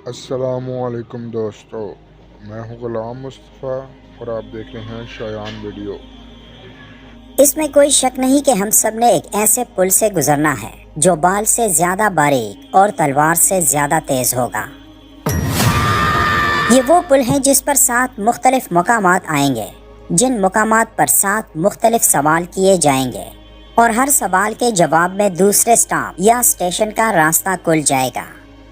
السلام علیکم دوستو، میں ہوں غلام مصطفیٰ اور آپ دیکھ رہے ہیں شایان ویڈیو۔ اس میں کوئی شک نہیں کہ ہم سب نے ایک ایسے پل سے گزرنا ہے جو بال سے زیادہ باریک اور تلوار سے زیادہ تیز ہوگا۔ یہ وہ پل ہے جس پر 7 مختلف مقامات آئیں گے، جن مقامات پر 7 مختلف سوال کیے جائیں گے اور ہر سوال کے جواب میں دوسرے سٹاپ یا اسٹیشن کا راستہ کھل جائے گا،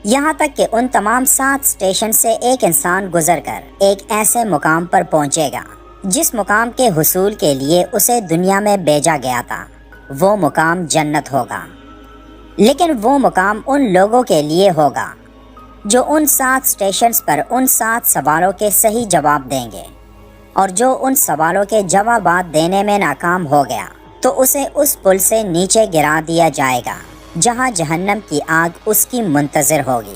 یہاں تک کہ ان تمام 7 اسٹیشن سے ایک انسان گزر کر ایک ایسے مقام پر پہنچے گا جس مقام کے حصول کے لیے اسے دنیا میں بھیجا گیا تھا۔ وہ مقام جنت ہوگا، لیکن وہ مقام ان لوگوں کے لیے ہوگا جو ان 7 اسٹیشنز پر ان 7 سوالوں کے صحیح جواب دیں گے، اور جو ان سوالوں کے جوابات دینے میں ناکام ہو گیا تو اسے اس پل سے نیچے گرا دیا جائے گا جہاں جہنم کی آگ اس کی منتظر ہوگی۔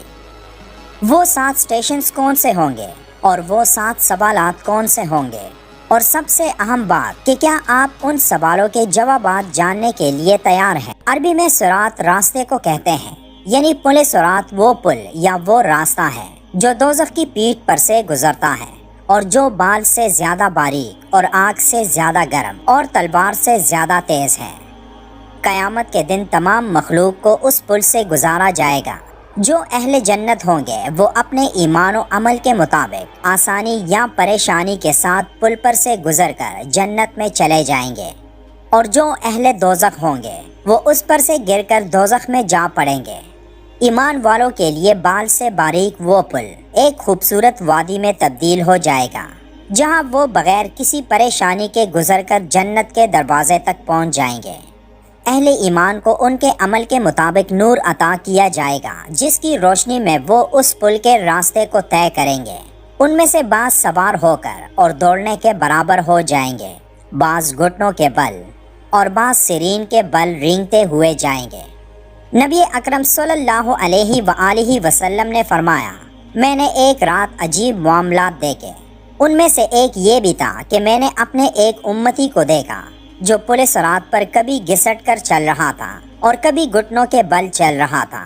وہ 7 اسٹیشنز کون سے ہوں گے اور وہ 7 سوالات کون سے ہوں گے، اور سب سے اہم بات کہ کیا آپ ان سوالوں کے جوابات جاننے کے لیے تیار ہیں؟ عربی میں صراط راستے کو کہتے ہیں، یعنی پل صراط وہ پل یا وہ راستہ ہے جو دوزخ کی پیٹھ پر سے گزرتا ہے اور جو بال سے زیادہ باریک اور آگ سے زیادہ گرم اور تلوار سے زیادہ تیز ہے۔ قیامت کے دن تمام مخلوق کو اس پل سے گزارا جائے گا۔ جو اہل جنت ہوں گے وہ اپنے ایمان و عمل کے مطابق آسانی یا پریشانی کے ساتھ پل پر سے گزر کر جنت میں چلے جائیں گے، اور جو اہل دوزخ ہوں گے وہ اس پر سے گر کر دوزخ میں جا پڑیں گے۔ ایمان والوں کے لیے بال سے باریک وہ پل ایک خوبصورت وادی میں تبدیل ہو جائے گا جہاں وہ بغیر کسی پریشانی کے گزر کر جنت کے دروازے تک پہنچ جائیں گے۔ اہل ایمان کو ان کے عمل کے مطابق نور عطا کیا جائے گا جس کی روشنی میں وہ اس پل کے راستے کو طے کریں گے۔ ان میں سے بعض سوار ہو کر اور دوڑنے کے برابر ہو جائیں گے، بعض گھٹنوں کے بل اور بعض سرین کے بل رینگتے ہوئے جائیں گے۔ نبی اکرم صلی اللہ علیہ وآلہ وسلم نے فرمایا، میں نے ایک رات عجیب معاملات دیکھے، ان میں سے ایک یہ بھی تھا کہ میں نے اپنے ایک امتی کو دیکھا جو پل صراط پر کبھی گھسٹ کر چل رہا تھا اور کبھی گھٹنوں کے بل چل رہا تھا۔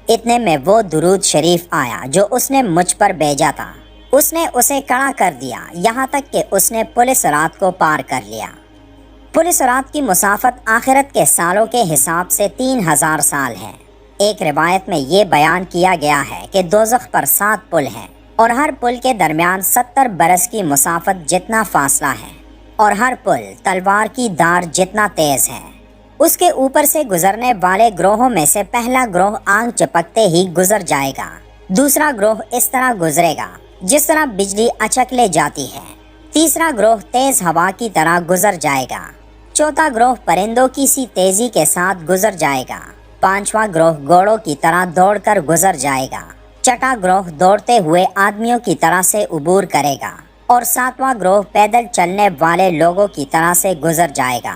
اتنے میں وہ درود شریف آیا جو اس نے مجھ پر بھیجا تھا، اس نے اسے کڑا کر دیا یہاں تک کہ اس نے پل صراط کو پار کر لیا۔ پل صراط کی مسافت آخرت کے سالوں کے حساب سے 3000 سال ہے۔ ایک روایت میں یہ بیان کیا گیا ہے کہ دوزخ پر 7 پل ہیں اور ہر پل کے درمیان 70 برس کی مسافت جتنا فاصلہ ہے، اور ہر پل تلوار کی دار جتنا تیز ہے۔ اس کے اوپر سے گزرنے والے گروہوں میں سے پہلا گروہ آنکھ چپکتے ہی گزر جائے گا، دوسرا گروہ اس طرح گزرے گا جس طرح بجلی اچک لے جاتی ہے، تیسرا گروہ تیز ہوا کی طرح گزر جائے گا، چوتھا گروہ پرندوں کی سی تیزی کے ساتھ گزر جائے گا، پانچواں گروہ گھوڑوں کی طرح دوڑ کر گزر جائے گا، چھٹا گروہ دوڑتے ہوئے آدمیوں کی طرح سے عبور کرے گا، اور 7واں گروہ پیدل چلنے والے لوگوں کی طرح سے گزر جائے گا۔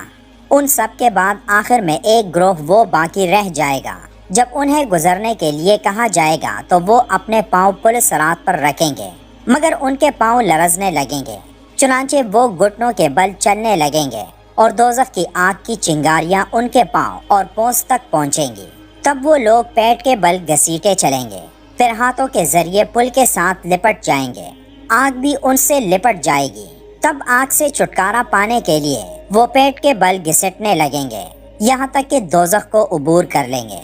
ان سب کے بعد آخر میں ایک گروہ وہ باقی رہ جائے گا۔ جب انہیں گزرنے کے لیے کہا جائے گا تو وہ اپنے پاؤں پل صراط پر رکھیں گے، مگر ان کے پاؤں لرزنے لگیں گے، چنانچہ وہ گھٹنوں کے بل چلنے لگیں گے اور دوزخ کی آگ کی چنگاریاں ان کے پاؤں اور پونس تک پہنچیں گی۔ تب وہ لوگ پیٹ کے بل گھسیٹے چلیں گے، پھر ہاتھوں کے ذریعے پل کے ساتھ لپٹ جائیں گے، آگ بھی ان سے لپٹ جائے گی۔ تب آگ سے چھٹکارا پانے کے لیے وہ پیٹ کے بل گھسٹنے لگیں گے یہاں تک کہ دوزخ کو عبور کر لیں گے۔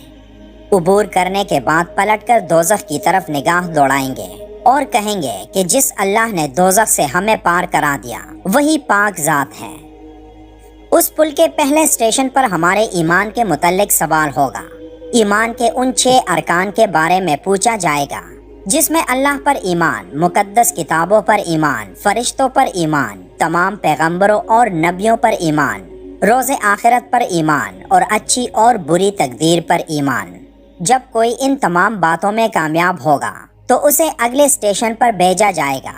عبور کرنے کے بعد پلٹ کر دوزخ کی طرف نگاہ دوڑائیں گے اور کہیں گے کہ جس اللہ نے دوزخ سے ہمیں پار کرا دیا وہی پاک ذات ہے۔ اس پل کے پہلے اسٹیشن پر ہمارے ایمان کے متعلق سوال ہوگا۔ ایمان کے ان 6 ارکان کے بارے میں پوچھا جائے گا جس میں اللہ پر ایمان، مقدس کتابوں پر ایمان، فرشتوں پر ایمان، تمام پیغمبروں اور نبیوں پر ایمان، روز آخرت پر ایمان اور اچھی اور بری تقدیر پر ایمان۔ جب کوئی ان تمام باتوں میں کامیاب ہوگا تو اسے اگلے اسٹیشن پر بھیجا جائے گا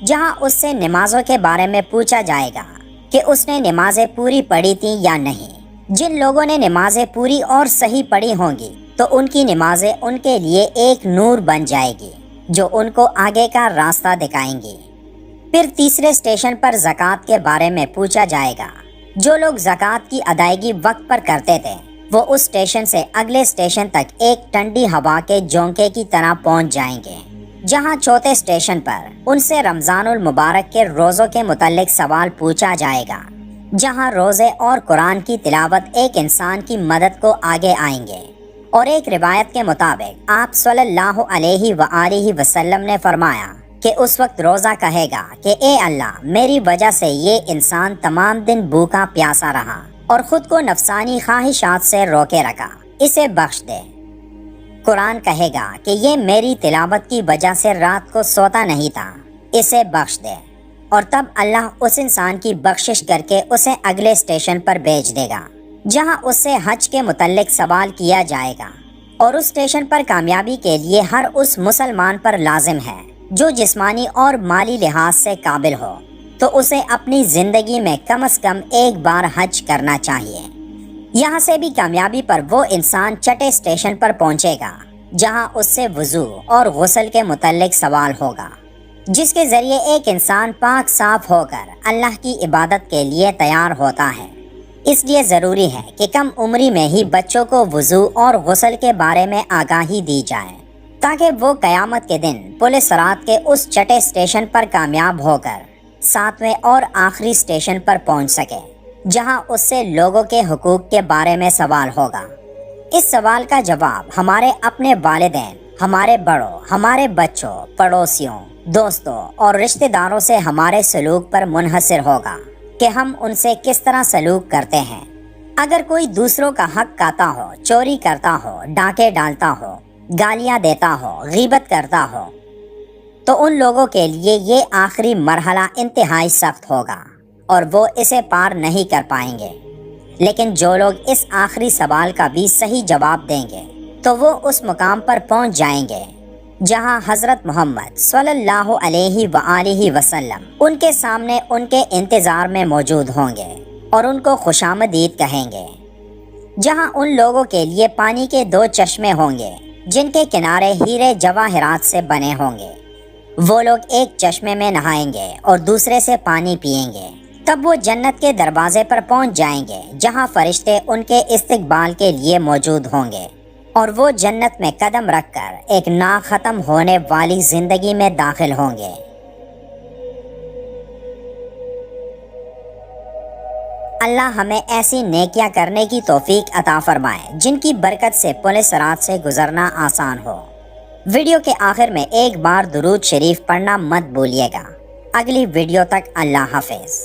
جہاں اس سے نمازوں کے بارے میں پوچھا جائے گا کہ اس نے نمازیں پوری پڑھی تھیں یا نہیں۔ جن لوگوں نے نمازیں پوری اور صحیح پڑھی ہوں گی تو ان کی نمازیں ان کے لیے ایک نور بن جائے گی جو ان کو آگے کا راستہ دکھائیں گی۔ پھر تیسرے اسٹیشن پر زکوٰۃ کے بارے میں پوچھا جائے گا۔ جو لوگ زکوٰۃ کی ادائیگی وقت پر کرتے تھے وہ اس اسٹیشن سے اگلے اسٹیشن تک ایک ٹھنڈی ہوا کے جھونکے کی طرح پہنچ جائیں گے۔ جہاں چوتھے اسٹیشن پر ان سے رمضان المبارک کے روزوں کے متعلق سوال پوچھا جائے گا، جہاں روزے اور قرآن کی تلاوت ایک انسان کی مدد کو آگے آئیں گے۔ اور ایک روایت کے مطابق آپ صلی اللہ علیہ وآلہ وسلم نے فرمایا کہ اس وقت روزہ کہے گا کہ اے اللہ، میری وجہ سے یہ انسان تمام دن بھوکا پیاسا رہا اور خود کو نفسانی خواہشات سے روکے رکھا، اسے بخش دے۔ قرآن کہے گا کہ یہ میری تلاوت کی وجہ سے رات کو سوتا نہیں تھا، اسے بخش دے۔ اور تب اللہ اس انسان کی بخشش کر کے اسے اگلے اسٹیشن پر بھیج دے گا، جہاں اس سے حج کے متعلق سوال کیا جائے گا۔ اور اس اسٹیشن پر کامیابی کے لیے ہر اس مسلمان پر لازم ہے جو جسمانی اور مالی لحاظ سے قابل ہو، تو اسے اپنی زندگی میں کم از کم ایک بار حج کرنا چاہیے۔ یہاں سے بھی کامیابی پر وہ انسان چھٹے اسٹیشن پر پہنچے گا، جہاں اس سے وضو اور غسل کے متعلق سوال ہوگا، جس کے ذریعے ایک انسان پاک صاف ہو کر اللہ کی عبادت کے لیے تیار ہوتا ہے۔ اس لیے ضروری ہے کہ کم عمری میں ہی بچوں کو وضو اور غسل کے بارے میں آگاہی دی جائے، تاکہ وہ قیامت کے دن پل صراط کے اس چھٹے اسٹیشن پر کامیاب ہو کر ساتویں اور آخری اسٹیشن پر پہنچ سکے، جہاں اس سے لوگوں کے حقوق کے بارے میں سوال ہوگا۔ اس سوال کا جواب ہمارے اپنے والدین، ہمارے بڑوں، ہمارے بچوں، پڑوسیوں، دوستوں اور رشتہ داروں سے ہمارے سلوک پر منحصر ہوگا کہ ہم ان سے کس طرح سلوک کرتے ہیں۔ اگر کوئی دوسروں کا حق کھاتا ہو، چوری کرتا ہو، ڈاکے ڈالتا ہو، گالیاں دیتا ہو، غیبت کرتا ہو، تو ان لوگوں کے لیے یہ آخری مرحلہ انتہائی سخت ہوگا اور وہ اسے پار نہیں کر پائیں گے۔ لیکن جو لوگ اس آخری سوال کا بھی صحیح جواب دیں گے تو وہ اس مقام پر پہنچ جائیں گے جہاں حضرت محمد صلی اللہ علیہ وآلہ وسلم ان کے سامنے ان کے انتظار میں موجود ہوں گے اور ان کو خوش آمدید کہیں گے، جہاں ان لوگوں کے لیے پانی کے 2 چشمے ہوں گے جن کے کنارے ہیرے جواہرات سے بنے ہوں گے۔ وہ لوگ ایک چشمے میں نہائیں گے اور دوسرے سے پانی پئیں گے، تب وہ جنت کے دروازے پر پہنچ جائیں گے، جہاں فرشتے ان کے استقبال کے لیے موجود ہوں گے، اور وہ جنت میں قدم رکھ کر ایک نا ختم ہونے والی زندگی میں داخل ہوں گے۔ اللہ ہمیں ایسی نیکیاں کرنے کی توفیق عطا فرمائے جن کی برکت سے پل صراط سے گزرنا آسان ہو۔ ویڈیو کے آخر میں ایک بار درود شریف پڑھنا مت بھولیے گا۔ اگلی ویڈیو تک اللہ حافظ۔